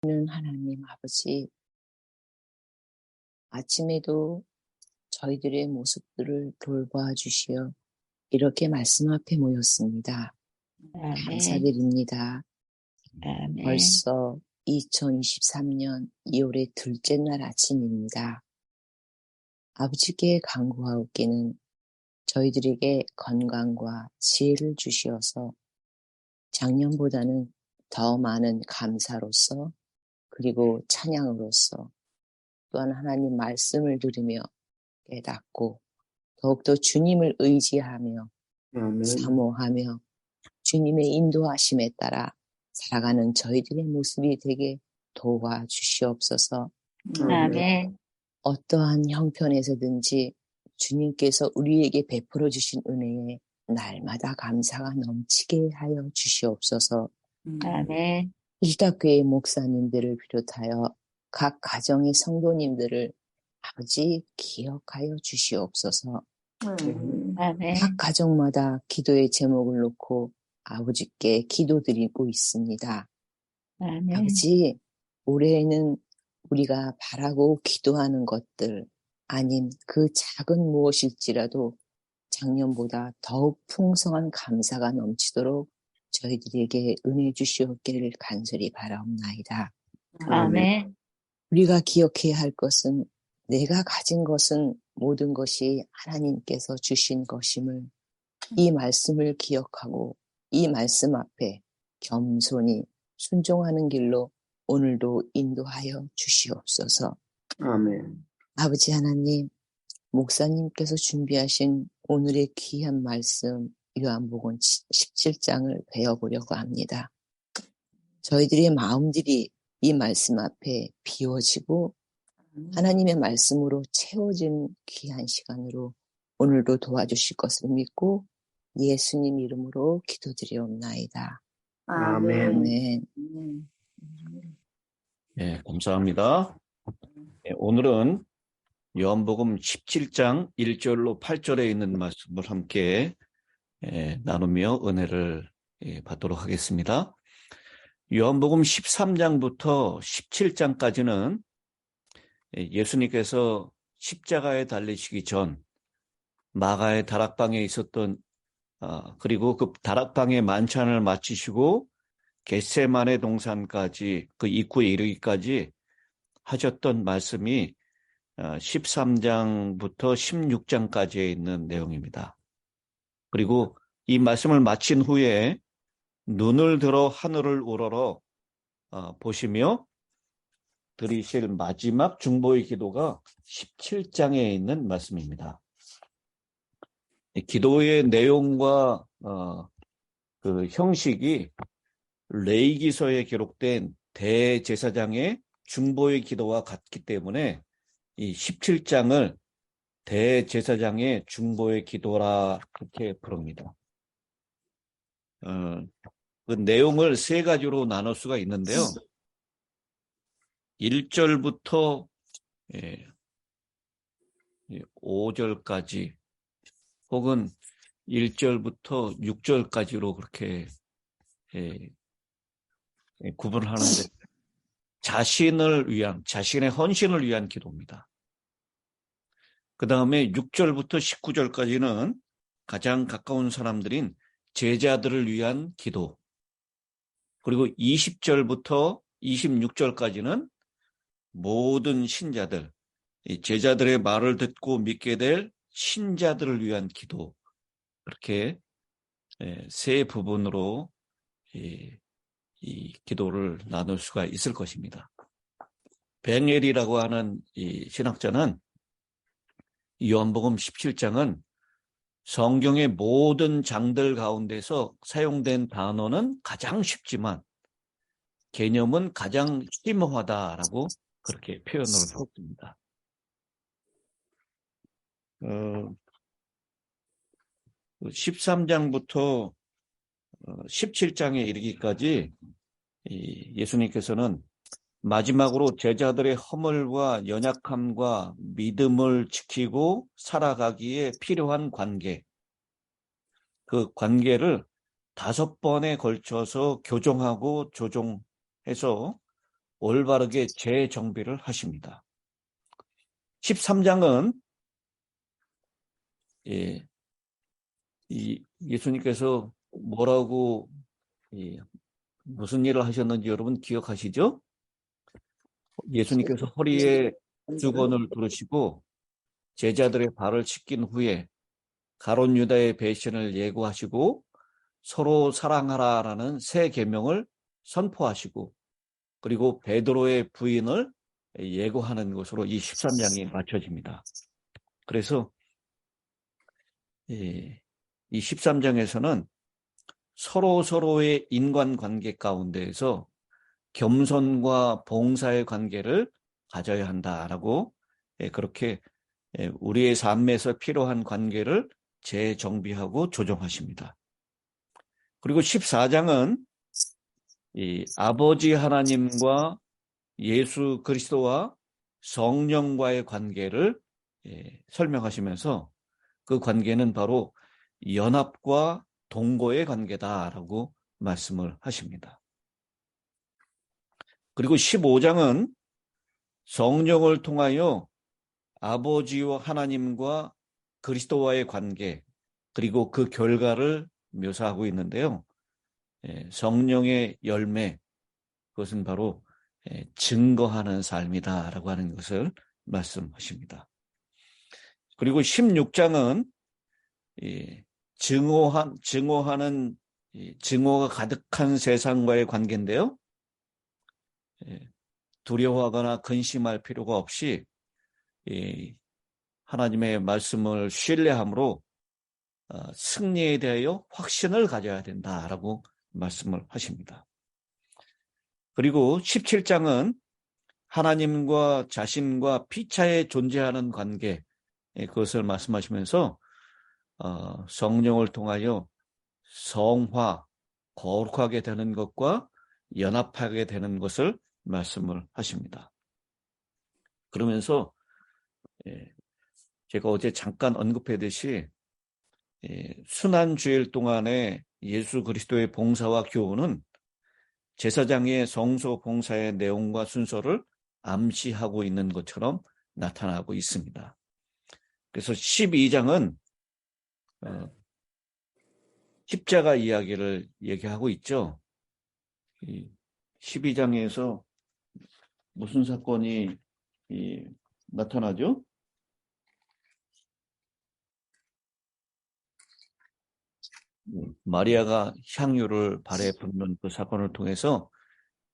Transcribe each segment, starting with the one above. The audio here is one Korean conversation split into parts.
하나님 아버지, 아침에도 저희들의 모습들을 돌봐 주시어 이렇게 말씀 앞에 모였습니다. 아멘. 감사드립니다. 아멘. 벌써 2023년 2월의 둘째 날 아침입니다. 아버지께 간구하옵기는 저희들에게 건강과 지혜를 주시어서 작년보다는 더 많은 감사로서 그리고 찬양으로서 또한 하나님 말씀을 들으며 깨닫고 더욱더 주님을 의지하며 사모하며 주님의 인도하심에 따라 살아가는 저희들의 모습이 되게 도와주시옵소서. 아멘. 어떠한 형편에서든지 주님께서 우리에게 베풀어 주신 은혜에 날마다 감사가 넘치게 하여 주시옵소서. 아멘. 일다교회 목사님들을 비롯하여 각 가정의 성도님들을 아버지 기억하여 주시옵소서. 아멘. 각 가정마다 기도의 제목을 놓고 아버지께 기도드리고 있습니다. 아멘. 아버지, 올해에는 우리가 바라고 기도하는 것들 아닌 그 작은 무엇일지라도 작년보다 더욱 풍성한 감사가 넘치도록 저희들에게 은혜 주시옵기를 간절히 바라옵나이다. 아멘. 우리가 기억해야 할 것은 내가 가진 것은 모든 것이 하나님께서 주신 것임을 이 말씀을 기억하고 이 말씀 앞에 겸손히 순종하는 길로 오늘도 인도하여 주시옵소서. 아멘. 아버지 하나님, 목사님께서 준비하신 오늘의 귀한 말씀 요한복음 17장을 배워보려고 합니다. 저희들의 마음들이 이 말씀 앞에 비워지고 하나님의 말씀으로 채워진 귀한 시간으로 오늘도 도와주실 것을 믿고 예수님 이름으로 기도드리옵나이다. 아멘. 아멘. 네, 감사합니다. 네, 오늘은 요한복음 17장 1절로 8절에 있는 말씀을 함께 나누며 은혜를 받도록 하겠습니다. 요한복음 13장부터 17장까지는 예수님께서 십자가에 달리시기 전 마가의 다락방에 있었던 그리고 그 다락방의 만찬을 마치시고 겟세마네 동산까지 그 입구에 이르기까지 하셨던 말씀이 13장부터 16장까지에 있는 내용입니다. 그리고 이 말씀을 마친 후에 눈을 들어 하늘을 우러러 보시며 드리실 마지막 중보의 기도가 17장에 있는 말씀입니다. 기도의 내용과 그 형식이 레위기서에 기록된 대제사장의 중보의 기도와 같기 때문에 이 17장을 대제사장의 중보의 기도라 그렇게 부릅니다. 그 내용을 세 가지로 나눌 수가 있는데요. 1절부터 5절까지 혹은 1절부터 6절까지로 그렇게 구분을 하는데 자신을 위한, 자신의 헌신을 위한 기도입니다. 그 다음에 6절부터 19절까지는 가장 가까운 사람들인 제자들을 위한 기도. 그리고 20절부터 26절까지는 모든 신자들, 제자들의 말을 듣고 믿게 될 신자들을 위한 기도. 그렇게 세 부분으로 이 기도를 나눌 수가 있을 것입니다. 벤엘이라고 하는 이 신학자는 요한복음 17장은 성경의 모든 장들 가운데서 사용된 단어는 가장 쉽지만 개념은 가장 심오하다라고 그렇게 표현을 했습니다. 13장부터 17장에 이르기까지 예수님께서는 마지막으로 제자들의 허물과 연약함과 믿음을 지키고 살아가기에 필요한 관계, 그 관계를 5번에 걸쳐서 교정하고 조정해서 올바르게 재정비를 하십니다. 13장은 예수님께서 뭐라고 무슨 일을 하셨는지 여러분 기억하시죠? 예수님께서 허리에 주권을 두르시고 제자들의 발을 씻긴 후에 가룟 유다의 배신을 예고하시고 서로 사랑하라라는 새 계명을 선포하시고 그리고 베드로의 부인을 예고하는 것으로 이 13장이 맞춰집니다. 그래서 이 13장에서는 서로의 인간관계 가운데에서 겸손과 봉사의 관계를 가져야 한다라고 그렇게 우리의 삶에서 필요한 관계를 재정비하고 조정하십니다. 그리고 14장은 이 아버지 하나님과 예수 그리스도와 성령과의 관계를 설명하시면서 그 관계는 바로 연합과 동거의 관계다라고 말씀을 하십니다. 그리고 15장은 성령을 통하여 아버지와 하나님과 그리스도와의 관계 그리고 그 결과를 묘사하고 있는데요. 성령의 열매, 그것은 바로 증거하는 삶이다라고 하는 것을 말씀하십니다. 그리고 16장은 증오가 가득한 세상과의 관계인데요. 두려워하거나 근심할 필요가 없이 하나님의 말씀을 신뢰함으로 승리에 대하여 확신을 가져야 된다라고 말씀을 하십니다. 그리고 17장은 하나님과 자신과 피차에 존재하는 관계, 그것을 말씀하시면서 성령을 통하여 성화, 거룩하게 되는 것과 연합하게 되는 것을 말씀을 하십니다. 그러면서 제가 어제 잠깐 언급했듯이 순환주일 동안에 예수 그리스도의 봉사와 교훈은 제사장의 성소 봉사의 내용과 순서를 암시하고 있는 것처럼 나타나고 있습니다. 그래서 12장은 십자가 이야기를 얘기하고 있죠. 12장에서 무슨 사건이 나타나죠? 마리아가 향유를 발에 붓는 그 사건을 통해서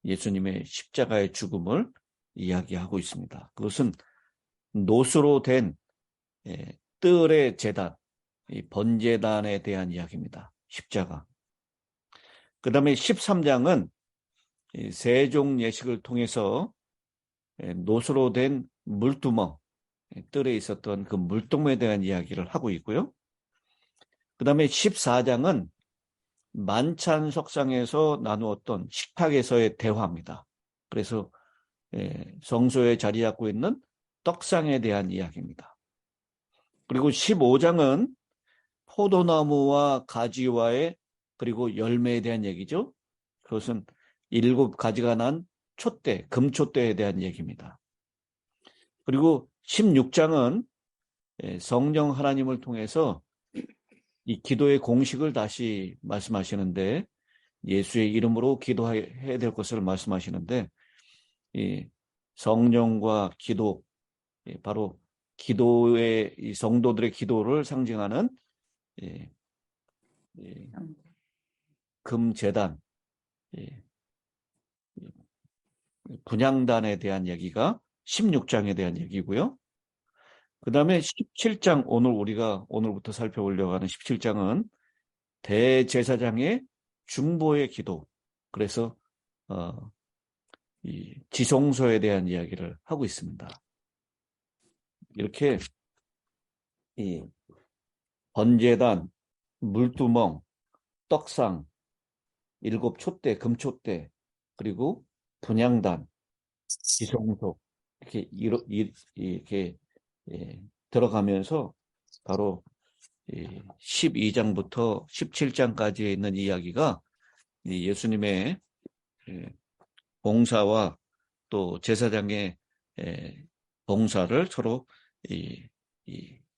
예수님의 십자가의 죽음을 이야기하고 있습니다. 그것은 노수로 된 뜰의 제단, 번제단에 대한 이야기입니다. 십자가. 그 다음에 13장은 세종 예식을 통해서 노수로 된 물두멍, 뜰에 있었던 그 물동에 대한 이야기를 하고 있고요. 그 다음에 14장은 만찬 석상에서 나누었던 식탁에서의 대화입니다. 그래서 성소에 자리 잡고 있는 떡상에 대한 이야기입니다. 그리고 15장은 포도나무와 가지와의 그리고 열매에 대한 얘기죠. 그것은 7가지가 난 촛대, 금촛대에 대한 얘기입니다. 그리고 16장은 성령 하나님을 통해서 이 기도의 공식을 다시 말씀하시는데 예수의 이름으로 기도해야 될 것을 말씀하시는데 이 성령과 기도, 바로 기도의 이 성도들의 기도를 상징하는 금제단, 분향단에 대한 얘기가 16장에 대한 얘기고요. 그 다음에 17장, 오늘부터 살펴보려고 하는 17장은 대제사장의 중보의 기도. 그래서, 이 지성소에 대한 이야기를 하고 있습니다. 이렇게, 이 번제단, 물두멍, 떡상, 7촛대, 금촛대, 그리고 분향단, 지성소, 이렇게 들어가면서 바로 12장부터 17장까지에 있는 이야기가 예수님의 봉사와 또 제사장의 봉사를 서로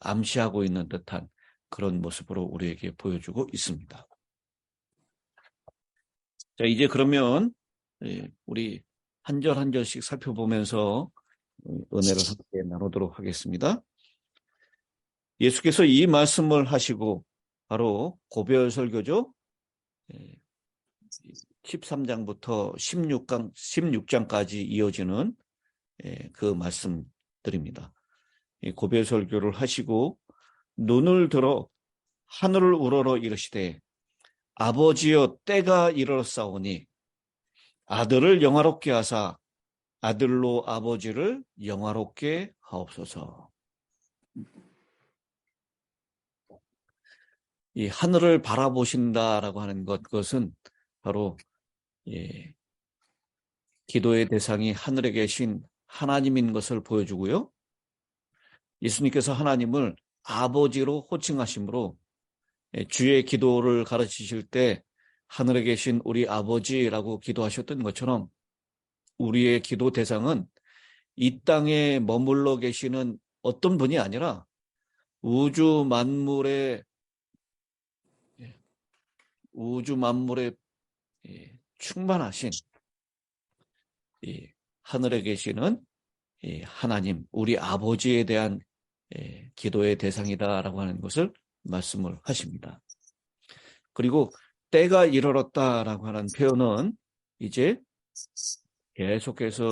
암시하고 있는 듯한 그런 모습으로 우리에게 보여주고 있습니다. 자, 이제 그러면 우리 한 절 한 절씩 살펴보면서 은혜를 함께 나누도록 하겠습니다. 예수께서 이 말씀을 하시고 바로 고별 설교죠. 13장부터 16장까지 이어지는 그 말씀들입니다. 고별 설교를 하시고 눈을 들어 하늘을 우러러 이르시되 아버지여 때가 이르렀사오니 아들을 영화롭게 하사 아들로 아버지를 영화롭게 하옵소서. 이 하늘을 바라보신다라고 하는 그것은 바로 기도의 대상이 하늘에 계신 하나님인 것을 보여주고요. 예수님께서 하나님을 아버지로 호칭하심으로 주의 기도를 가르치실 때 하늘에 계신 우리 아버지라고 기도하셨던 것처럼 우리의 기도 대상은 이 땅에 머물러 계시는 어떤 분이 아니라 우주 만물에 충만하신 하늘에 계시는 하나님, 우리 아버지에 대한 기도의 대상이다라고 하는 것을 말씀을 하십니다. 그리고 때가 이르렀다라고 하는 표현은 이제 계속해서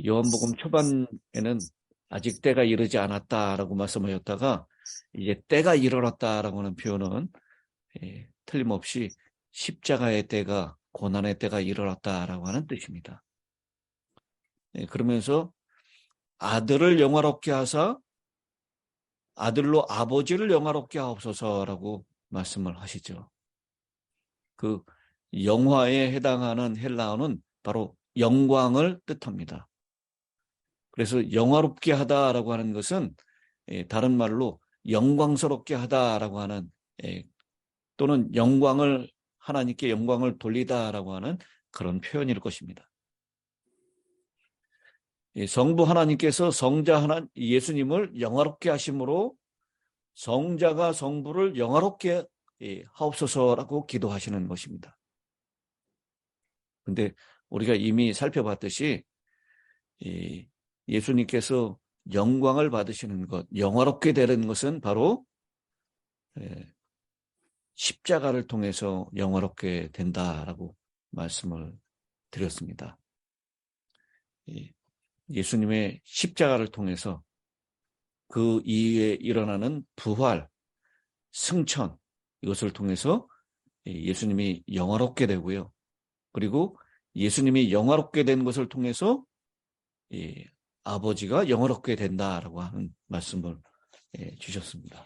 요한복음 초반에는 아직 때가 이르지 않았다라고 말씀하셨다가 이제 때가 이르렀다라고 하는 표현은 틀림없이 십자가의 때가, 고난의 때가 이르렀다라고 하는 뜻입니다. 그러면서 아들을 영화롭게 하사 아들로 아버지를 영화롭게 하옵소서라고 말씀을 하시죠. 그 영화에 해당하는 헬라어는 바로 영광을 뜻합니다. 그래서 영화롭게 하다라고 하는 것은 다른 말로 영광스럽게 하다라고 하는 또는 영광을 하나님께 영광을 돌리다라고 하는 그런 표현일 것입니다. 성부 하나님께서 성자 예수님을 영화롭게 하심으로 성자가 성부를 영화롭게 하옵소서라고 기도하시는 것입니다. 그런데 우리가 이미 살펴봤듯이 예수님께서 영광을 받으시는 것, 영화롭게 되는 것은 바로 십자가를 통해서 영화롭게 된다라고 말씀을 드렸습니다. 예수님의 십자가를 통해서 그 이후에 일어나는 부활, 승천, 이것을 통해서 예수님이 영화롭게 되고요. 그리고 예수님이 영화롭게 된 것을 통해서 아버지가 영화롭게 된다라고 하는 말씀을 주셨습니다.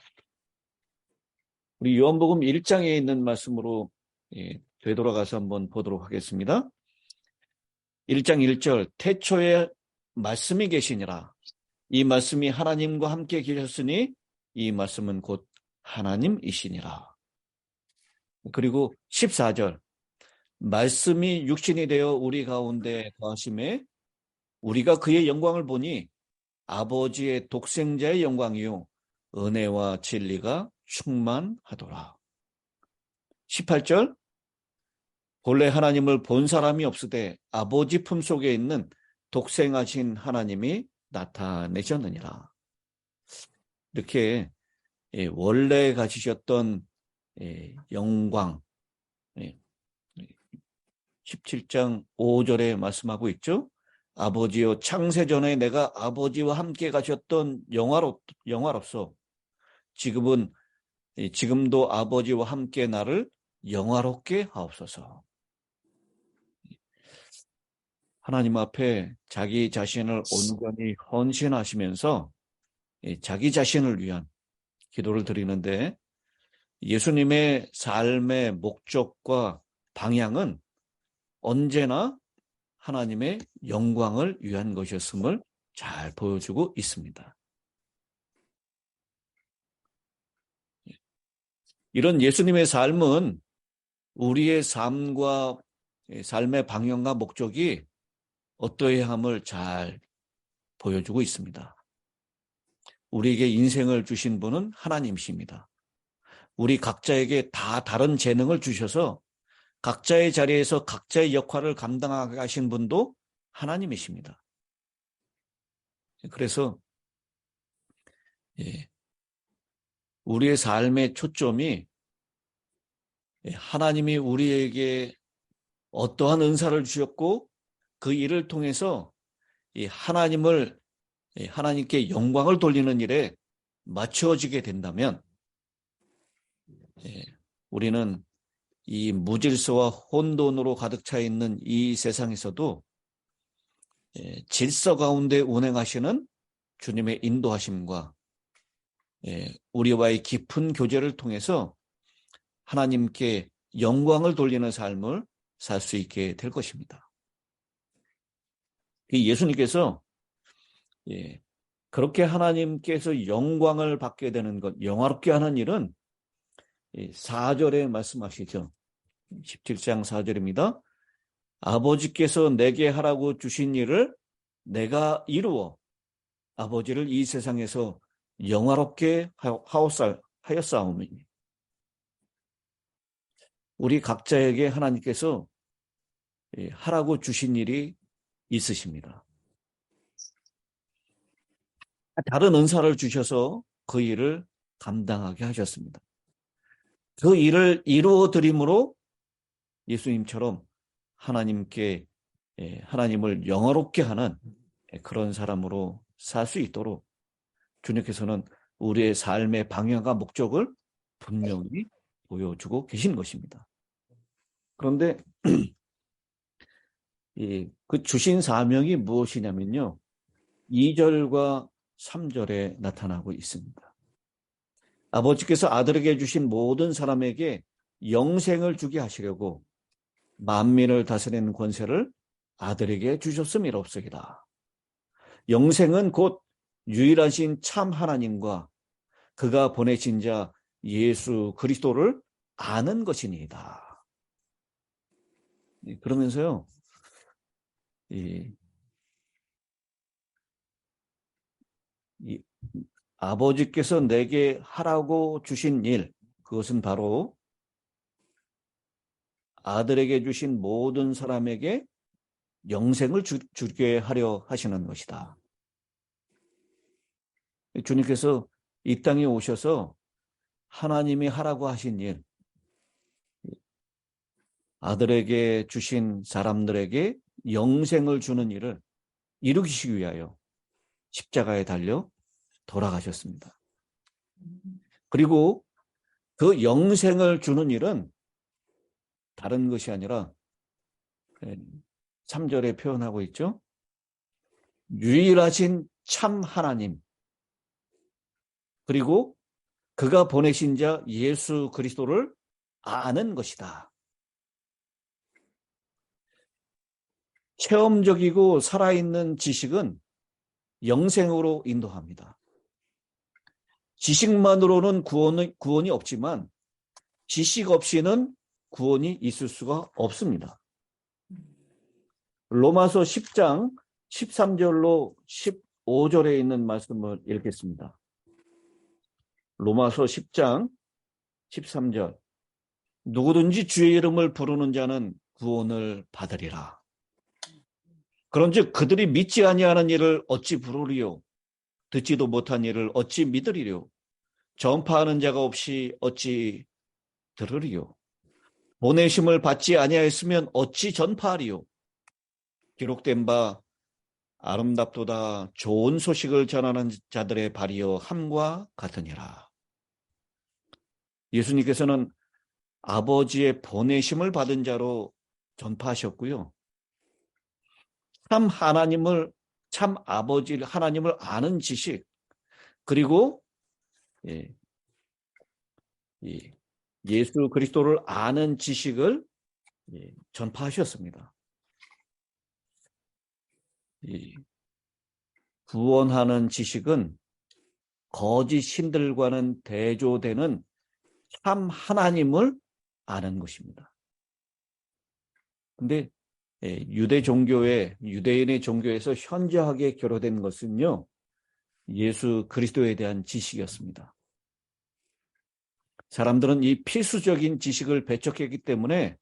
우리 요한복음 1장에 있는 말씀으로 되돌아가서 한번 보도록 하겠습니다. 1장 1절 태초에 말씀이 계시니라. 이 말씀이 하나님과 함께 계셨으니 이 말씀은 곧 하나님이시니라. 그리고 14절 말씀이 육신이 되어 우리 가운데 거하심에 우리가 그의 영광을 보니 아버지의 독생자의 영광이요 은혜와 진리가 충만하더라. 18절 본래 하나님을 본 사람이 없으되 아버지 품속에 있는 독생하신 하나님이 나타내셨느니라. 이렇게 원래 가지셨던 영광 17장 5절에 말씀하고 있죠. 아버지여 창세전에 내가 아버지와 함께 가셨던 영화로서 지금도 아버지와 함께 나를 영화롭게 하옵소서. 하나님 앞에 자기 자신을 온전히 헌신하시면서 자기 자신을 위한 기도를 드리는데 예수님의 삶의 목적과 방향은 언제나 하나님의 영광을 위한 것이었음을 잘 보여주고 있습니다. 이런 예수님의 삶은 우리의 삶과 삶의 방향과 목적이 어떠해야 함을 잘 보여주고 있습니다. 우리에게 인생을 주신 분은 하나님이십니다. 우리 각자에게 다 다른 재능을 주셔서 각자의 자리에서 각자의 역할을 감당하게 하신 분도 하나님이십니다. 그래서 우리의 삶의 초점이 하나님이 우리에게 어떠한 은사를 주셨고 그 일을 통해서 하나님께 영광을 돌리는 일에 맞춰지게 된다면 우리는 이 무질서와 혼돈으로 가득 차 있는 이 세상에서도 질서 가운데 운행하시는 주님의 인도하심과 우리와의 깊은 교제를 통해서 하나님께 영광을 돌리는 삶을 살 수 있게 될 것입니다. 예수님께서 그렇게 하나님께서 영광을 받게 되는 것, 영화롭게 하는 일은 4절에 말씀하시죠. 17장 4절입니다. 아버지께서 내게 하라고 주신 일을 내가 이루어 아버지를 이 세상에서 영화롭게 하였사오니. 우리 각자에게 하나님께서 하라고 주신 일이 있으십니다. 다른 은사를 주셔서 그 일을 감당하게 하셨습니다. 그 일을 이루어 드림으로 예수님처럼 하나님을 영화롭게 하는 그런 사람으로 살 수 있도록 주님께서는 우리의 삶의 방향과 목적을 분명히 보여주고 계신 것입니다. 그런데 그 주신 사명이 무엇이냐면요. 2절과 3절에 나타나고 있습니다. 아버지께서 아들에게 주신 모든 사람에게 영생을 주게 하시려고 만민을 다스리는 권세를 아들에게 주셨음이옵소이다. 영생은 곧 유일하신 참 하나님과 그가 보내신 자 예수 그리스도를 아는 것이니이다. 그러면서요, 아버지께서 내게 하라고 주신 일, 그것은 바로 아들에게 주신 모든 사람에게 영생을 주게 하려 하시는 것이다. 주님께서 이 땅에 오셔서 하나님이 하라고 하신 일, 아들에게 주신 사람들에게 영생을 주는 일을 이루시기 위하여 십자가에 달려 돌아가셨습니다. 그리고 그 영생을 주는 일은 다른 것이 아니라 3절에 표현하고 있죠. 유일하신 참 하나님, 그리고 그가 보내신 자 예수 그리스도를 아는 것이다. 체험적이고 살아있는 지식은 영생으로 인도합니다. 지식만으로는 구원이 없지만 지식 없이는 구원이 있을 수가 없습니다. 로마서 10장 13절로 15절에 있는 말씀을 읽겠습니다. 로마서 10장 13절. 누구든지 주의 이름을 부르는 자는 구원을 받으리라. 그런즉 그들이 믿지 아니하는 일을 어찌 부르리요? 듣지도 못한 일을 어찌 믿으리요? 전파하는 자가 없이 어찌 들으리요? 보내심을 받지 아니하였으면 어찌 전파하리요? 기록된 바 아름답도다 좋은 소식을 전하는 자들의 발이여 함과 같으니라. 예수님께서는 아버지의 보내심을 받은 자로 전파하셨고요. 참 아버지 하나님을 아는 지식, 그리고 예수 그리스도를 아는 지식을 전파하셨습니다. 구원하는 지식은 거짓 신들과는 대조되는 참 하나님을 아는 것입니다. 근데 유대인의 종교에서 현저하게 결여된 것은요, 예수 그리스도에 대한 지식이었습니다. 사람들은 이 필수적인 지식을 배척했기 때문에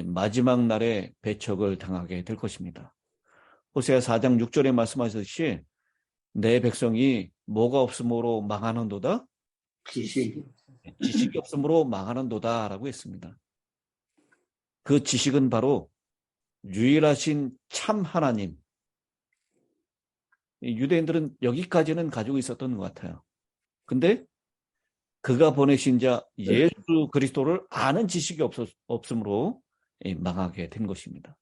마지막 날에 배척을 당하게 될 것입니다. 호세아 4장 6절에 말씀하셨듯이 내 백성이 뭐가 없으므로 망하는도다? 지식이 없으므로 망하는도다 라고 했습니다. 그 지식은 바로 유일하신 참 하나님. 유대인들은 여기까지는 가지고 있었던 것 같아요. 근데 그가 보내신 자 예수 그리스도를 아는 지식이 없으므로 망하게 된 것입니다.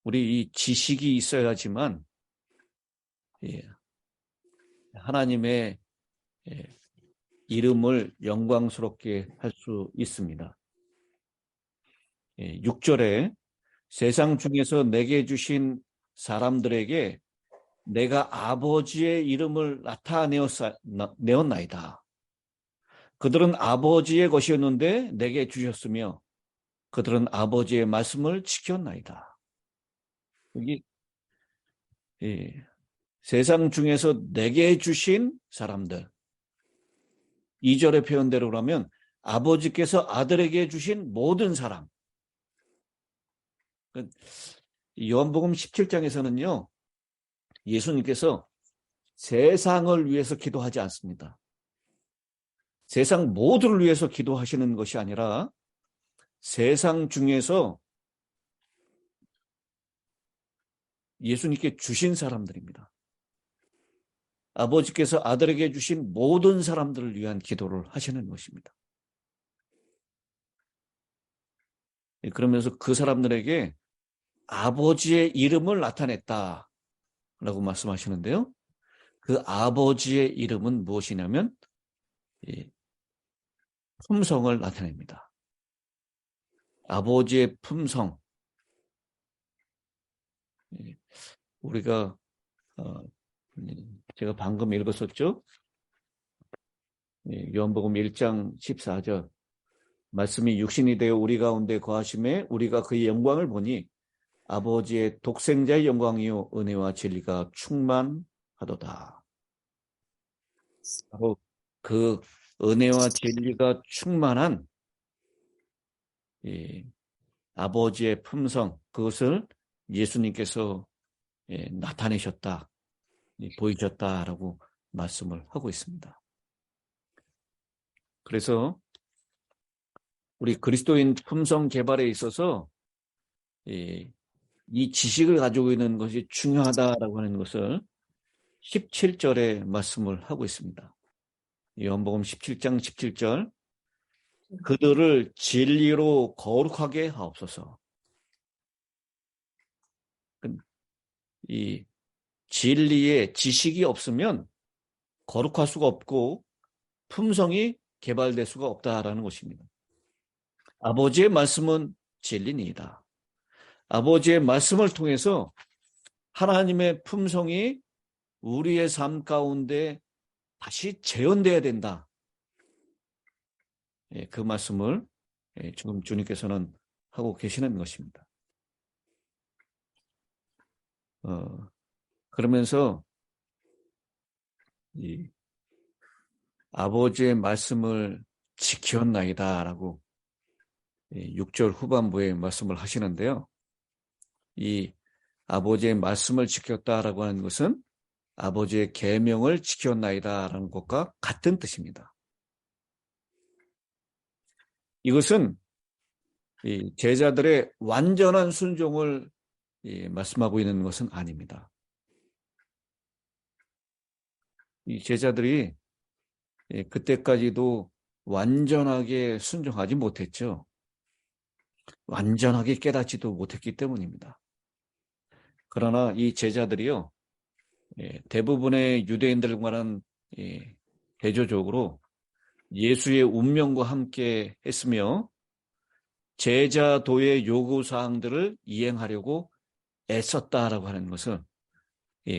우리 이 지식이 있어야지만 하나님의 이름을 영광스럽게 할 수 있습니다. 6절에 세상 중에서 내게 주신 사람들에게 내가 아버지의 이름을 나타내었나이다. 그들은 아버지의 것이었는데 내게 주셨으며 그들은 아버지의 말씀을 지켰나이다. 여기 세상 중에서 내게 주신 사람들. 2절의 표현대로라면 아버지께서 아들에게 주신 모든 사람. 요한복음 17장에서는요. 예수님께서 세상을 위해서 기도하지 않습니다. 세상 모두를 위해서 기도하시는 것이 아니라 세상 중에서 예수님께 주신 사람들입니다. 아버지께서 아들에게 주신 모든 사람들을 위한 기도를 하시는 것입니다. 그러면서 그 사람들에게 아버지의 이름을 나타냈다라고 말씀하시는데요. 그 아버지의 이름은 무엇이냐면 품성을 나타냅니다. 아버지의 품성. 우리가 제가 방금 읽었었죠. 요한복음 1장 14절 말씀이 육신이 되어 우리 가운데 거하심에 우리가 그의 영광을 보니 아버지의 독생자의 영광이요 은혜와 진리가 충만하도다. 바로 그 은혜와 진리가 충만한 아버지의 품성, 그것을 예수님께서 나타내셨다, 보이셨다라고 말씀을 하고 있습니다. 그래서 우리 그리스도인 품성 개발에 있어서 이 지식을 가지고 있는 것이 중요하다라고 하는 것을 17절에 말씀을 하고 있습니다. 요한복음 17장 17절 그들을 진리로 거룩하게 하옵소서. 이 진리에 지식이 없으면 거룩할 수가 없고 품성이 개발될 수가 없다라는 것입니다. 아버지의 말씀은 진리니이다. 아버지의 말씀을 통해서 하나님의 품성이 우리의 삶 가운데 다시 재현돼야 된다. 그 말씀을 지금 주님께서는 하고 계시는 것입니다. 그러면서 이 아버지의 말씀을 지켰나이다라고 6절 후반부에 말씀을 하시는데요. 이 아버지의 말씀을 지켰다라고 하는 것은 아버지의 계명을 지켰나이다라는 것과 같은 뜻입니다. 이것은 이 제자들의 완전한 순종을 말씀하고 있는 것은 아닙니다. 이 제자들이 그때까지도 완전하게 순종하지 못했죠. 완전하게 깨닫지도 못했기 때문입니다. 그러나 이 제자들이요, 대부분의 유대인들과는 대조적으로 예수의 운명과 함께 했으며 제자도의 요구사항들을 이행하려고 애썼다라고 하는 것은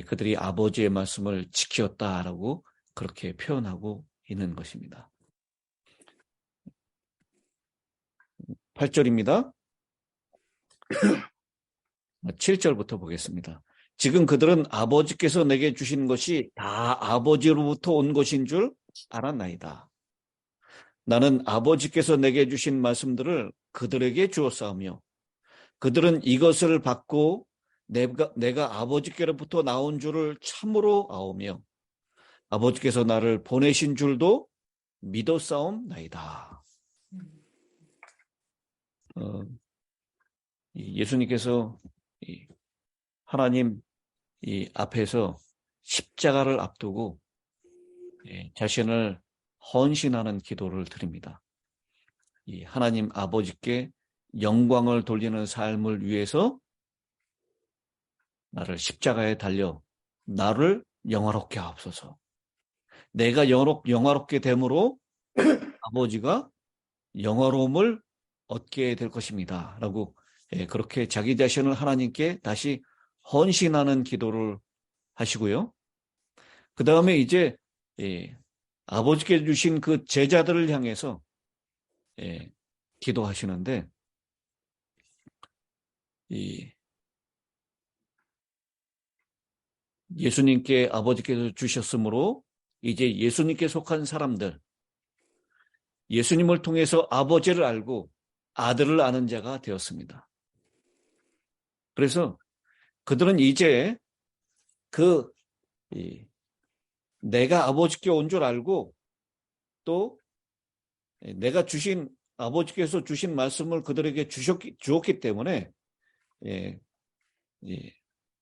그들이 아버지의 말씀을 지켰다라고 그렇게 표현하고 있는 것입니다. 8절입니다. 7절부터 보겠습니다. 지금 그들은 아버지께서 내게 주신 것이 다 아버지로부터 온 것인 줄 알았나이다. 나는 아버지께서 내게 주신 말씀들을 그들에게 주었사오며 그들은 이것을 받고 내가 아버지께로부터 나온 줄을 참으로 아오며 아버지께서 나를 보내신 줄도 믿었사옵나이다. 예수님께서 하나님 앞에서 십자가를 앞두고 자신을 헌신하는 기도를 드립니다. 하나님 아버지께 영광을 돌리는 삶을 위해서 나를 십자가에 달려 나를 영화롭게 하옵소서. 내가 영화롭게 됨으로 아버지가 영화로움을 얻게 될 것입니다. 라고 그렇게 자기 자신을 하나님께 다시 헌신하는 기도를 하시고요. 그 다음에 이제 아버지께 주신 그 제자들을 향해서 기도하시는데 예수님께 아버지께서 주셨으므로 이제 예수님께 속한 사람들, 예수님을 통해서 아버지를 알고 아들을 아는 자가 되었습니다. 그래서 그들은 이제 내가 아버지께 온 줄 알고 또 내가 아버지께서 주신 말씀을 그들에게 주었기 때문에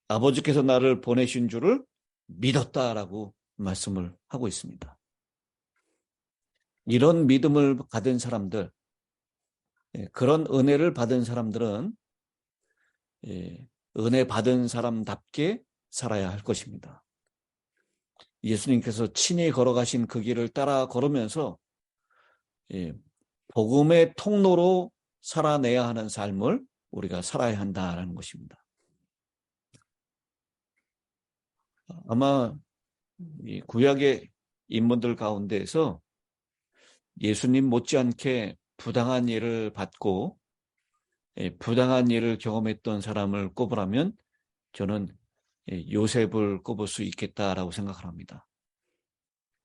아버지께서 나를 보내신 줄을 믿었다라고 말씀을 하고 있습니다. 이런 믿음을 받은 사람들, 그런 은혜를 받은 사람들은 은혜 받은 사람답게 살아야 할 것입니다. 예수님께서 친히 걸어가신 그 길을 따라 걸으면서 복음의 통로로 살아내야 하는 삶을 우리가 살아야 한다는 것입니다. 아마 이 구약의 인물들 가운데에서 예수님 못지않게 부당한 일을 받고 부당한 일을 경험했던 사람을 꼽으라면 저는 요셉을 꼽을 수 있겠다라고 생각을 합니다.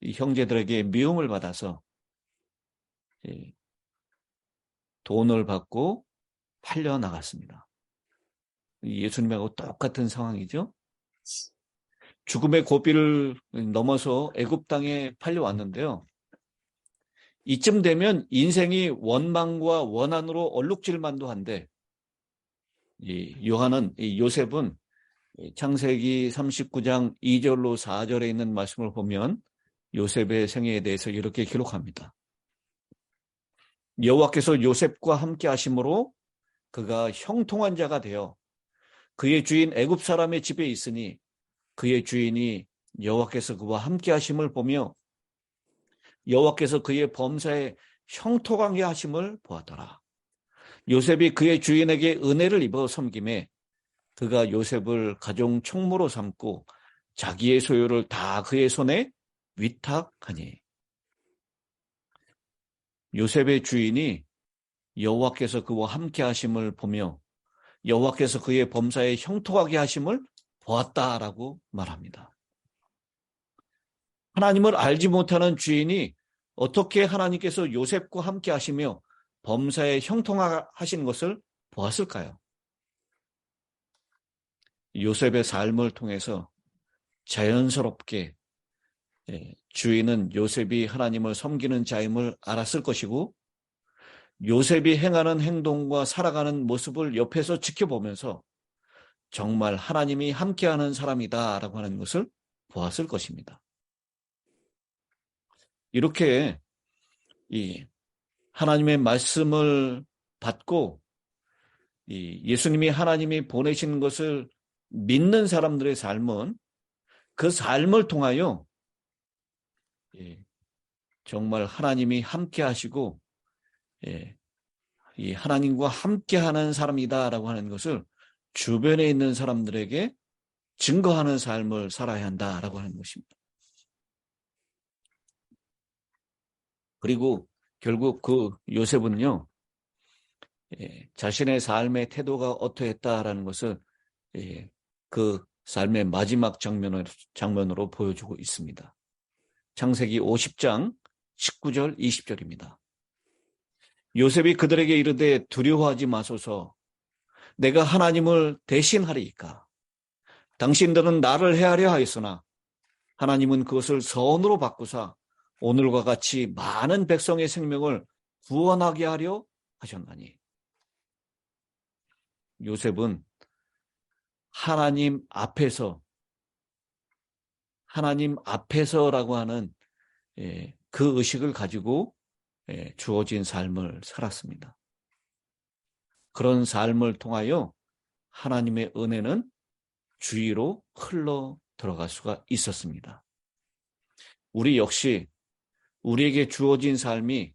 이 형제들에게 미움을 받아서 돈을 받고 팔려 나갔습니다. 예수님하고 똑같은 상황이죠. 죽음의 고비를 넘어서 애굽 땅에 팔려왔는데요. 이쯤 되면 인생이 원망과 원한으로 얼룩질 만도 한데 요셉은 창세기 39장 2절로 4절에 있는 말씀을 보면 요셉의 생애에 대해서 이렇게 기록합니다. 여호와께서 요셉과 함께 하심으로 그가 형통한 자가 되어 그의 주인 애굽 사람의 집에 있으니 그의 주인이 여호와께서 그와 함께 하심을 보며 여호와께서 그의 범사에 형통하게 하심을 보았더라. 요셉이 그의 주인에게 은혜를 입어 섬김에 그가 요셉을 가종 총무로 삼고 자기의 소유를 다 그의 손에 위탁하니. 요셉의 주인이 여호와께서 그와 함께 하심을 보며 여호와께서 그의 범사에 형통하게 하심을 보았다라고 말합니다. 하나님을 알지 못하는 주인이 어떻게 하나님께서 요셉과 함께 하시며 범사에 형통하신 것을 보았을까요? 요셉의 삶을 통해서 자연스럽게 주인은 요셉이 하나님을 섬기는 자임을 알았을 것이고 요셉이 행하는 행동과 살아가는 모습을 옆에서 지켜보면서 정말 하나님이 함께하는 사람이다라고 하는 것을 보았을 것입니다. 이렇게 이 하나님의 말씀을 받고 예수님이 하나님이 보내신 것을 믿는 사람들의 삶은 그 삶을 통하여 정말 하나님이 함께 하시고 이 하나님과 함께하는 사람이다라고 하는 것을 주변에 있는 사람들에게 증거하는 삶을 살아야 한다라고 하는 것입니다. 그리고 결국 그 요셉은요, 자신의 삶의 태도가 어떠했다라는 것을 그 삶의 마지막 장면으로 보여주고 있습니다. 창세기 50장 19절 20절입니다. 요셉이 그들에게 이르되 두려워하지 마소서. 내가 하나님을 대신하리이까. 당신들은 나를 해하려 하였으나 하나님은 그것을 선으로 바꾸사 오늘과 같이 많은 백성의 생명을 구원하게 하려 하셨나니. 요셉은 하나님 앞에서라고 하는 그 의식을 가지고 주어진 삶을 살았습니다. 그런 삶을 통하여 하나님의 은혜는 주위로 흘러 들어갈 수가 있었습니다. 우리 역시 우리에게 주어진 삶이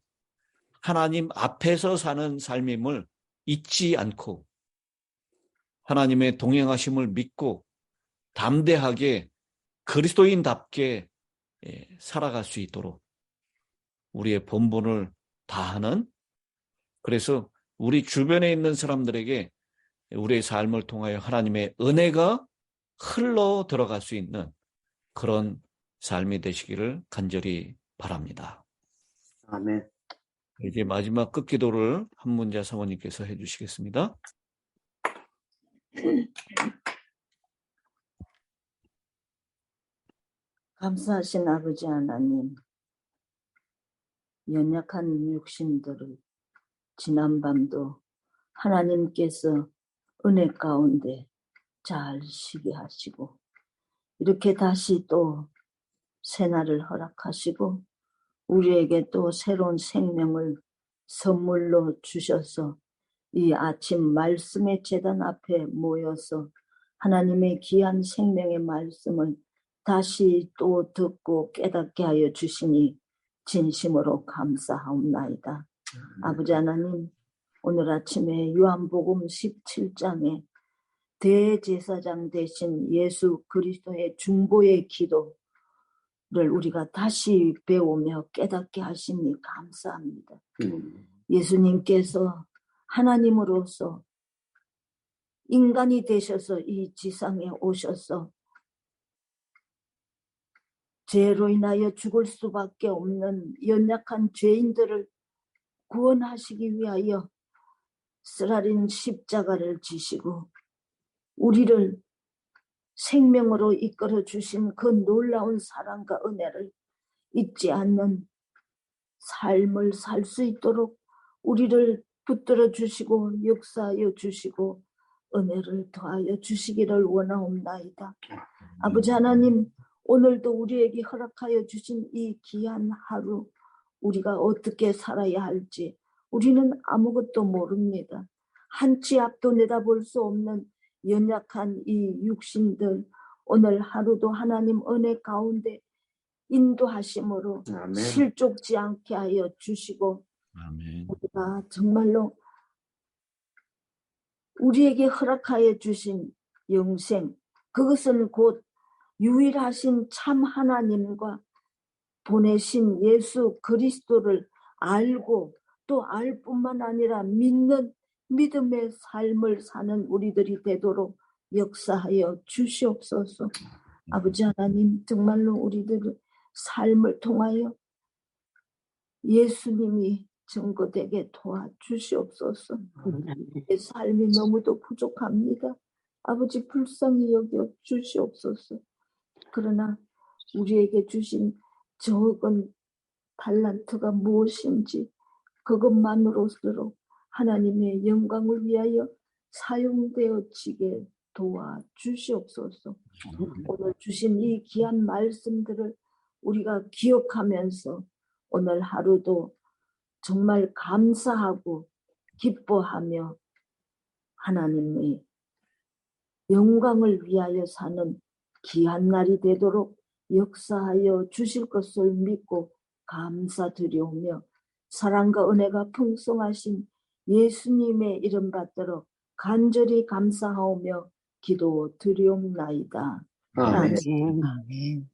하나님 앞에서 사는 삶임을 잊지 않고 하나님의 동행하심을 믿고 담대하게 그리스도인답게 살아갈 수 있도록 우리의 본분을 다하는, 그래서 우리 주변에 있는 사람들에게 우리의 삶을 통하여 하나님의 은혜가 흘러 들어갈 수 있는 그런 삶이 되시기를 간절히 바랍니다. 아멘. 이제 마지막 끝기도를 한문자 사모님께서 해주시겠습니다. 감사하신 아버지 하나님, 연약한 육신들을 지난밤도 하나님께서 은혜 가운데 잘 쉬게 하시고 이렇게 다시 또 새날을 허락하시고 우리에게 또 새로운 생명을 선물로 주셔서 이 아침 말씀의 제단 앞에 모여서 하나님의 귀한 생명의 말씀을 다시 또 듣고 깨닫게 하여 주시니 진심으로 감사하옵나이다. 아버지 하나님, 오늘 아침에 요한복음 17장에 대제사장 되신 예수 그리스도의 중보의 기도를 우리가 다시 배우며 깨닫게 하시니 감사합니다. 예수님께서 하나님으로서 인간이 되셔서 이 지상에 오셔서 죄로 인하여 죽을 수밖에 없는 연약한 죄인들을 구원하시기 위하여 쓰라린 십자가를 지시고 우리를 생명으로 이끌어 주신 그 놀라운 사랑과 은혜를 잊지 않는 삶을 살 수 있도록 우리를 붙들어 주시고 역사하여 주시고 은혜를 더하여 주시기를 원하옵나이다. 아버지 하나님, 오늘도 우리에게 허락하여 주신 이 귀한 하루 우리가 어떻게 살아야 할지 우리는 아무것도 모릅니다. 한 치 앞도 내다볼 수 없는 연약한 이 육신들, 오늘 하루도 하나님 은혜 가운데 인도하심으로 아멘. 실족지 않게 하여 주시고 아멘. 우리가 정말로 우리에게 허락하여 주신 영생, 그것은 곧 유일하신 참 하나님과 보내신 예수 그리스도를 알고 또 알 뿐만 아니라 믿는 믿음의 삶을 사는 우리들이 되도록 역사하여 주시옵소서. 아버지 하나님, 정말로 우리들의 삶을 통하여 예수님이 증거되게 도와주시옵소서. 내 삶이 너무도 부족합니다. 아버지 불쌍히 여겨 주시옵소서. 그러나 우리에게 주신 적은 달란트가 무엇인지 그것만으로도 하나님의 영광을 위하여 사용되어지게 도와주시옵소서. 오늘 주신 이 귀한 말씀들을 우리가 기억하면서 오늘 하루도 정말 감사하고 기뻐하며 하나님의 영광을 위하여 사는 귀한 날이 되도록 역사하여 주실 것을 믿고 감사드리오며 사랑과 은혜가 풍성하신 예수님의 이름 받들어 간절히 감사하오며 기도 드리옵나이다. 아멘. 아멘.